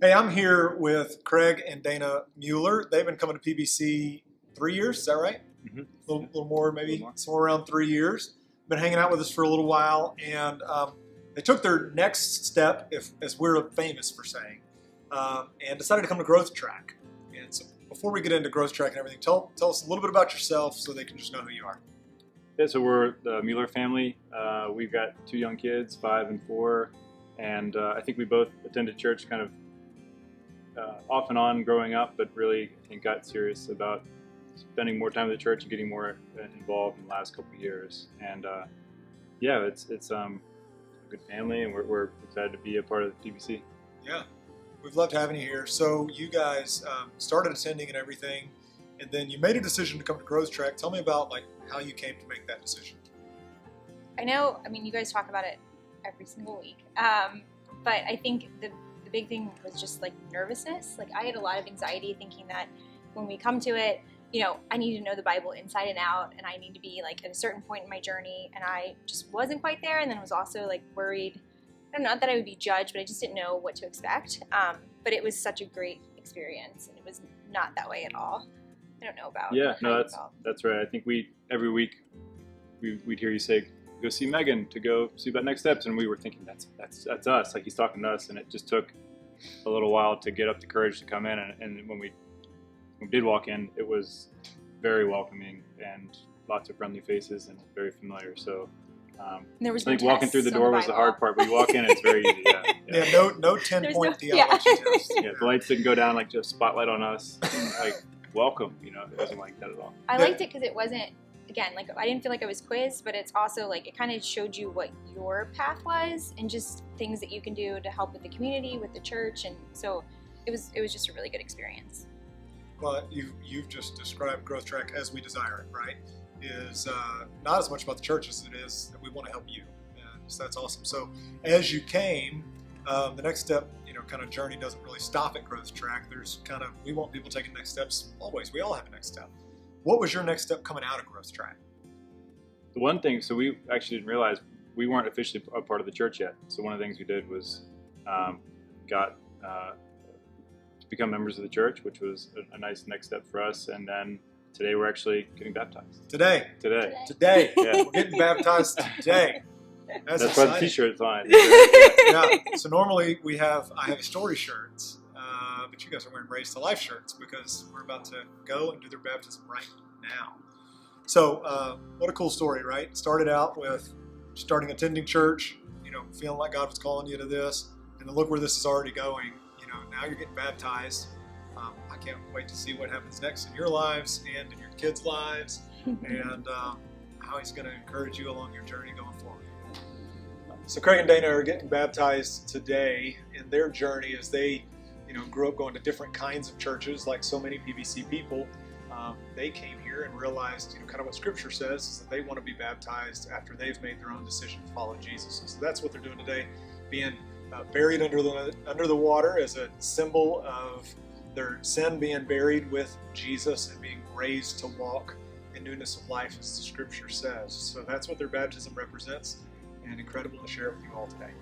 Hey, I'm here with Craig and Dana Mueller. They've been coming to PBC 3 years, is that right? Mm-hmm. A little more, maybe somewhere around 3 years. Been hanging out with us for a little while, and they took their next step, as we're famous for saying, and decided to come to Growth Track. And so before we get into Growth Track and everything, tell us a little bit about yourself so they can just know who you are. Yeah, so we're the Mueller family. We've got 2 young kids, 5 and 4, and I think we both attended church kind of off and on growing up, but really I think got serious about spending more time at the church and getting more involved in the last couple of years. And yeah, it's a good family, and we're excited to be a part of the PBC. Yeah, we've loved having you here. So you guys started attending and everything, and then you made a decision to come to Growth Track. Tell me about how you came to make that decision. I mean, you guys talk about it every single week, but I think the big thing was just nervousness. I had a lot of anxiety thinking that when we come to it, I need to know the Bible inside and out, and I need to be at a certain point in my journey, and I just wasn't quite there, and then was also worried, not that I would be judged, but I just didn't know what to expect. But it was such a great experience, and it was not that way at all. I don't know about that's right. I think every week we'd hear you say, go see Megan to go see about next steps, and we were thinking that's us, he's talking to us, and it just took a little while to get up the courage to come in, and when we did walk in, it was very welcoming and lots of friendly faces and very familiar. So there was I think walking through the door was the hard part, but you walk in, it's very easy. Yeah, no 10-point theology test. Yeah, the lights didn't go down just spotlight on us. Welcome, it wasn't like that at all. I liked it because it wasn't, again, I didn't feel like I was quizzed, but it's also it kind of showed you what your path was and just things that you can do to help with the community, with the church, and so it was just a really good experience. Well, you've just described Growth Track as we desire it, right? Is not as much about the church as it is that we want to help you. And so that's awesome. So as you came, the next step, kind of journey doesn't really stop at Growth Track. There's we want people taking next steps always. We all have a next step. What was your next step coming out of Growth Track? The one thing, so we actually didn't realize we weren't officially a part of the church yet. So one of the things we did was got to become members of the church, which was a nice next step for us. And then today we're actually getting baptized. Today. Yeah. We're getting baptized today. That's why the t-shirt's on. Yeah. So normally I have story shirts, but you guys are wearing Raised to Life shirts because we're about to go and do their baptism right now. So what a cool story, right? Started out with attending church, feeling like God was calling you to this, and then look where this is already going. Now you're getting baptized. I can't wait to see what happens next in your lives and in your kids' lives, and how He's going to encourage you along your journey going forward. So Craig and Dana are getting baptized today in their journey as they, grew up going to different kinds of churches, like so many PBC people. They came here and realized, kind of what Scripture says is that they want to be baptized after they've made their own decision to follow Jesus. And so that's what they're doing today, being buried under the water as a symbol of their sin being buried with Jesus and being raised to walk in newness of life, as the Scripture says. So that's what their baptism represents, and incredible to share it with you all today.